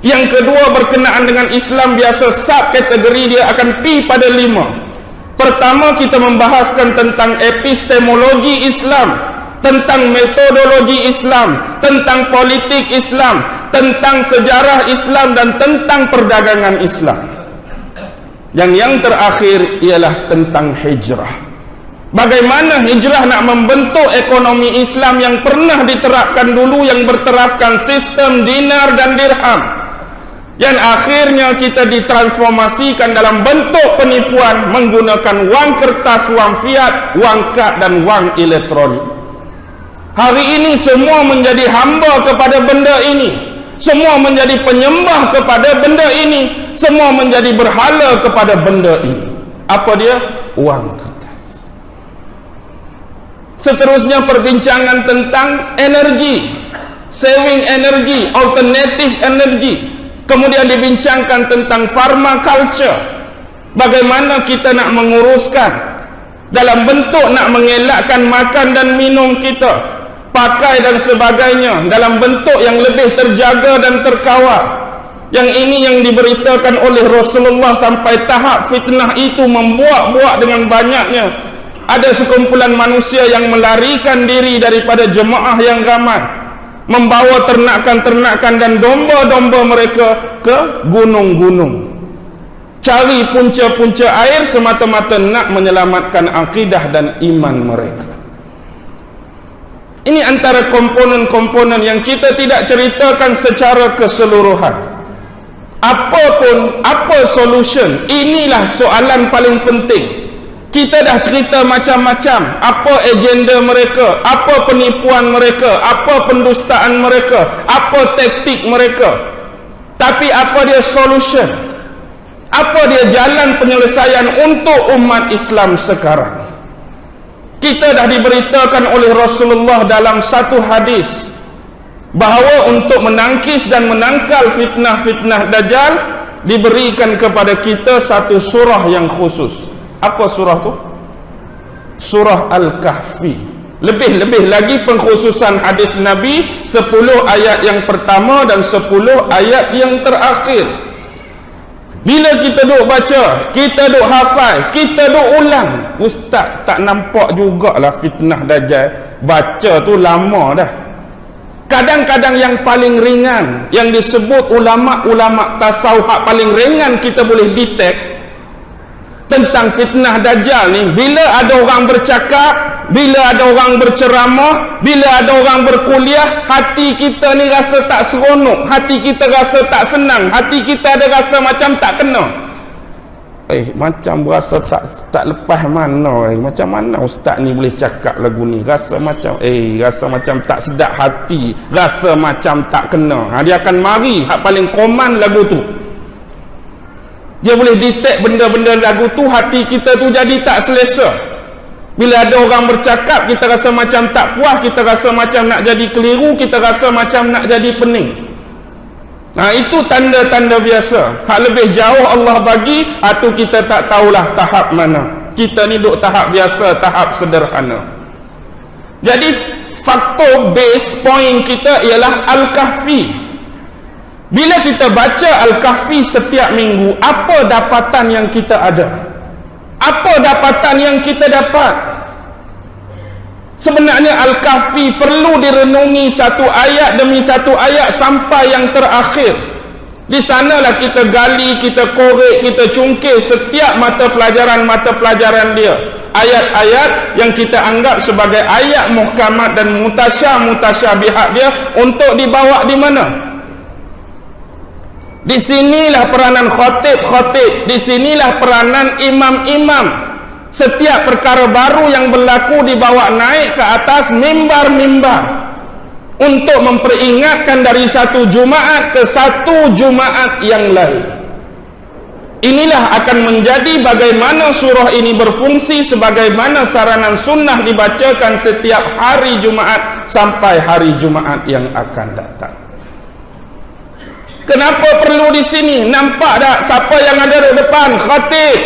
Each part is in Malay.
Yang kedua berkenaan dengan Islam, biasa subkategori dia akan pi pada 5. Pertama, kita membahaskan tentang epistemologi Islam, tentang metodologi Islam, tentang politik Islam, tentang sejarah Islam, dan tentang perdagangan Islam. Yang terakhir ialah tentang hijrah. Bagaimana hijrah nak membentuk ekonomi Islam yang pernah diterapkan dulu, yang berteraskan sistem dinar dan dirham, yang akhirnya kita ditransformasikan dalam bentuk penipuan menggunakan wang kertas, wang fiat, wang kad dan wang elektronik. Hari ini semua menjadi hamba kepada benda ini, semua menjadi penyembah kepada benda ini, semua menjadi berhala kepada benda ini. Apa dia? Wang kertas. Seterusnya perbincangan tentang energi, saving energy, alternative energy. Kemudian dibincangkan tentang pharmaculture, bagaimana kita nak menguruskan dalam bentuk nak mengelakkan makan dan minum kita, pakai dan sebagainya dalam bentuk yang lebih terjaga dan terkawal. Yang ini yang diberitakan oleh Rasulullah sampai tahap fitnah itu membuak-buak dengan banyaknya. Ada sekumpulan manusia yang melarikan diri daripada jemaah yang ramai, membawa ternakan-ternakan dan domba-domba mereka ke gunung-gunung, cari punca-punca air semata-mata nak menyelamatkan akidah dan iman mereka. Ini antara komponen-komponen yang kita tidak ceritakan secara keseluruhan. Apa solution? Inilah soalan paling penting. Kita dah cerita macam-macam, apa agenda mereka, apa penipuan mereka, apa pendustaan mereka, apa taktik mereka. Tapi apa dia solution? Apa dia jalan penyelesaian untuk umat Islam sekarang? Kita dah diberitakan oleh Rasulullah dalam satu hadis bahawa untuk menangkis dan menangkal fitnah-fitnah Dajjal diberikan kepada kita satu surah yang khusus. Apa surah tu? Surah Al-Kahfi. Lebih-lebih lagi pengkhususan hadis Nabi, 10 ayat yang pertama dan 10 ayat yang terakhir. Bila kita duk baca, kita duk hafal, kita duk ulang, ustaz tak nampak jugalah fitnah Dajjal. Baca tu lama dah. Kadang-kadang yang paling ringan, yang disebut ulama-ulama tasawuf paling ringan kita boleh detect tentang fitnah Dajjal ni, bila ada orang bercakap, bila ada orang berceramah, bila ada orang berkuliah, hati kita ni rasa tak seronok, hati kita rasa tak senang, hati kita ada rasa macam tak kena. Macam rasa tak lepas mana, macam mana ustaz ni boleh cakap lagu ni, rasa macam rasa macam tak sedap hati, rasa macam tak kena. Dia akan mari hak paling koman lagu tu. Dia boleh detect benda-benda lagu tu, hati kita tu jadi tak selesa. Bila ada orang bercakap, kita rasa macam tak puas, kita rasa macam nak jadi keliru, kita rasa macam nak jadi pening. Itu tanda-tanda biasa. Hak lebih jauh Allah bagi, itu kita tak tahulah tahap mana. Kita ni duk tahap biasa, tahap sederhana. Jadi faktor base point kita ialah Al-Kahfi. Bila kita baca Al-Kahfi setiap minggu, apa dapatan yang kita ada? Apa dapatan yang kita dapat? Sebenarnya Al-Kahfi perlu direnungi satu ayat demi satu ayat sampai yang terakhir. Di sanalah kita gali, kita korek, kita cungkil setiap mata pelajaran dia. Ayat-ayat yang kita anggap sebagai ayat muhkamat dan mutasyabihat dia untuk dibawa di mana? Di sinilah peranan khatib, di sinilah peranan imam-imam. Setiap perkara baru yang berlaku dibawa naik ke atas mimbar-mimbar untuk memperingatkan dari satu Jumaat ke satu Jumaat yang lain. Inilah akan menjadi bagaimana surah ini berfungsi, sebagaimana saranan sunnah dibacakan setiap hari Jumaat sampai hari Jumaat yang akan datang. Kenapa perlu di sini? Nampak tak siapa yang ada di depan? Khatib.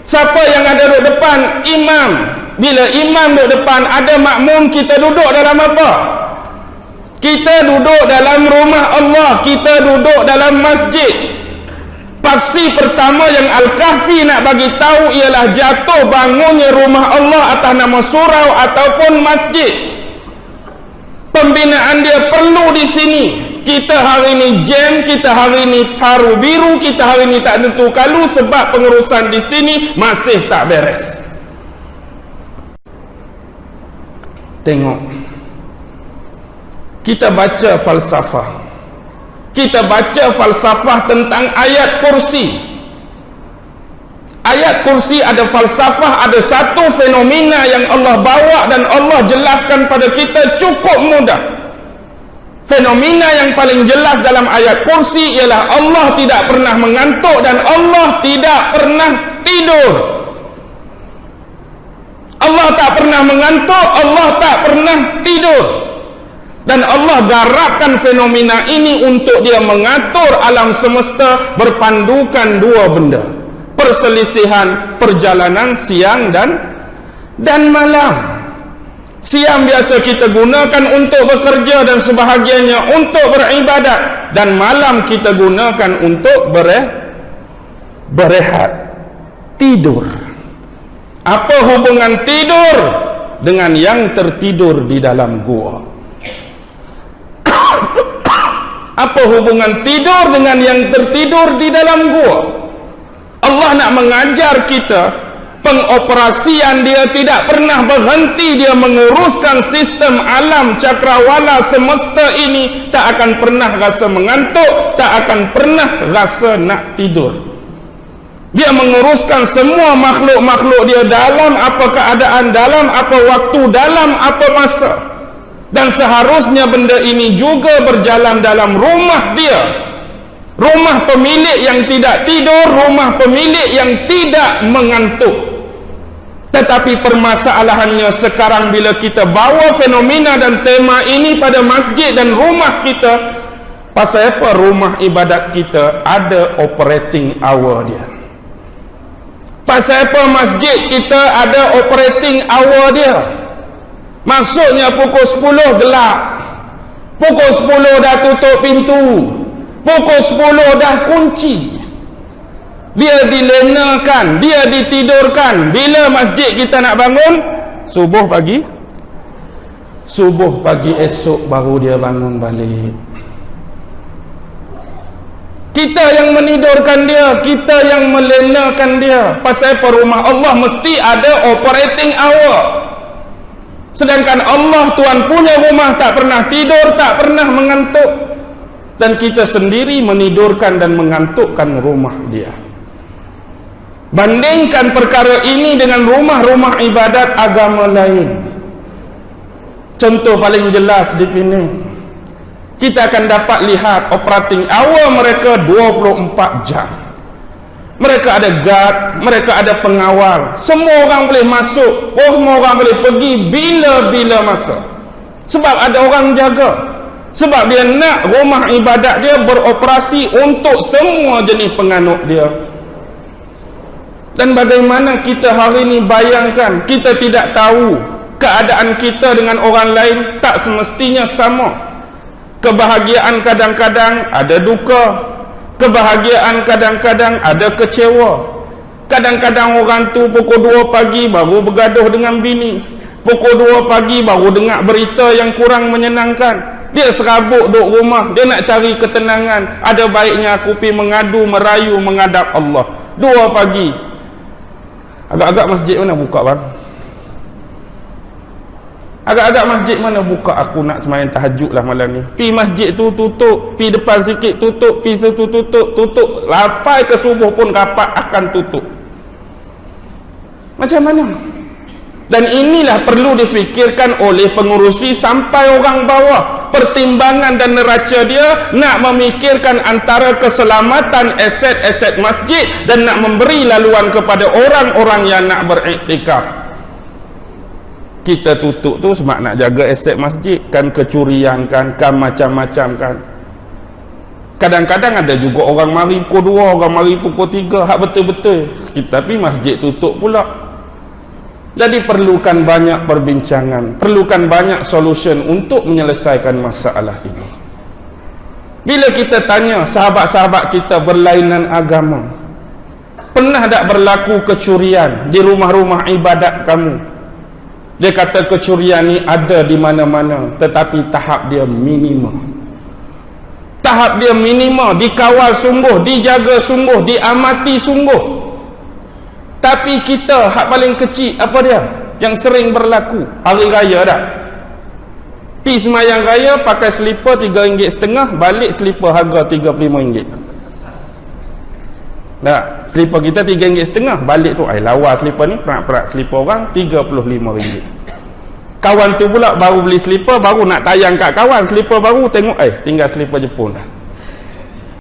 Siapa yang ada di depan? Imam. Bila imam di depan, ada makmum, kita duduk dalam apa? Kita duduk dalam rumah Allah, kita duduk dalam masjid. Paksi pertama yang Al-Kahfi nak bagi tahu ialah jatuh bangunnya rumah Allah atas nama surau ataupun masjid. Pembinaan dia perlu di sini. Kita hari ini jam, kita hari ini taruh biru, kita hari ini tak tentu kalu sebab pengurusan di sini masih tak beres. Tengok. Kita baca falsafah. Kita baca falsafah tentang ayat kursi. Ayat kursi ada falsafah, ada satu fenomena yang Allah bawa dan Allah jelaskan pada kita cukup mudah. Fenomena yang paling jelas dalam ayat kursi ialah Allah tidak pernah mengantuk dan Allah tidak pernah tidur. Allah tak pernah mengantuk, Allah tak pernah tidur. Dan Allah garapkan fenomena ini untuk dia mengatur alam semesta berpandukan dua benda. Perselisihan perjalanan siang dan malam. Siang biasa kita gunakan untuk bekerja dan sebahagiannya untuk beribadat, dan malam kita gunakan untuk berehat, tidur. Apa hubungan tidur dengan yang tertidur di dalam gua? Apa hubungan tidur dengan yang tertidur di dalam gua? Allah nak mengajar kita, pengoperasian dia tidak pernah berhenti. Dia menguruskan sistem alam cakrawala semesta ini, tak akan pernah rasa mengantuk, tak akan pernah rasa nak tidur. Dia menguruskan semua makhluk-makhluk dia dalam apa keadaan, dalam apa waktu, dalam apa masa. Dan seharusnya benda ini juga berjalan dalam rumah dia. Rumah pemilik yang tidak tidur, rumah pemilik yang tidak mengantuk. Tetapi permasalahannya sekarang bila kita bawa fenomena dan tema ini pada masjid dan rumah kita, pasal apa rumah ibadat kita ada operating hour dia? Pasal apa masjid kita ada operating hour dia? Maksudnya pukul 10 gelap, pukul 10 dah tutup pintu, pukul 10 dah kunci. Dia dilenakan, dia ditidurkan. Bila masjid kita nak bangun? Subuh pagi. Subuh pagi esok baru dia bangun balik. Kita yang menidurkan dia, kita yang melenakan dia. Pasal apa rumah Allah mesti ada operating hour. Sedangkan Allah Tuhan punya rumah tak pernah tidur, tak pernah mengantuk. Dan kita sendiri menidurkan dan mengantukkan rumah dia. Bandingkan perkara ini dengan rumah-rumah ibadat agama lain. Contoh paling jelas di sini, kita akan dapat lihat operating hour mereka 24 jam. Mereka ada guard, mereka ada pengawal. Semua orang boleh masuk, semua orang boleh pergi bila-bila masa. Sebab ada orang jaga. Sebab dia nak rumah ibadat dia beroperasi untuk semua jenis penganut dia. Dan bagaimana kita hari ini bayangkan, kita tidak tahu keadaan kita dengan orang lain tak semestinya sama. Kebahagiaan kadang-kadang ada duka, kebahagiaan kadang-kadang ada kecewa. Kadang-kadang orang tu pukul 2 pagi baru bergaduh dengan bini, pukul 2 pagi baru dengar berita yang kurang menyenangkan. Dia serabut duduk rumah, dia nak cari ketenangan. Ada baiknya aku pergi mengadu, merayu, menghadap Allah. 2 pagi. Agak-agak masjid mana buka bang? Agak-agak masjid mana buka aku nak sembahyang tahajud lah malam ni. Pi masjid tu tutup, pi depan sikit tutup, pi situ tutup. Sampai ke subuh pun rapat akan tutup. Macam mana? Dan inilah perlu difikirkan oleh pengurusi sampai orang bawah. Pertimbangan dan neraca dia nak memikirkan antara keselamatan aset-aset masjid dan nak memberi laluan kepada orang-orang yang nak beriktikaf. Kita tutup tu sebab nak jaga aset masjid, kan kecurian kan macam-macam kan. Kadang-kadang ada juga orang mari pukul 2, orang mari pukul 3, hak betul-betul. Tapi masjid tutup pula. Jadi perlukan banyak perbincangan, perlukan banyak solution untuk menyelesaikan masalah ini. Bila kita tanya sahabat-sahabat kita berlainan agama, pernah tak berlaku kecurian di rumah-rumah ibadat kamu? Dia kata kecurian ni ada di mana-mana, tetapi tahap dia minima. Tahap dia minima, dikawal sungguh, dijaga sungguh, diamati sungguh. Tapi kita hak paling kecil apa dia yang sering berlaku hari raya dah, pi semayang raya pakai selipar RM3.5, balik selipar harga RM35. Dah, selipar kita RM3.5, balik tu lawa selipar ni, perak-perak selipar orang RM35. Kawan tu pula baru beli selipar, baru nak tayang kat kawan selipar baru, tengok tinggal selipar Jepun dah.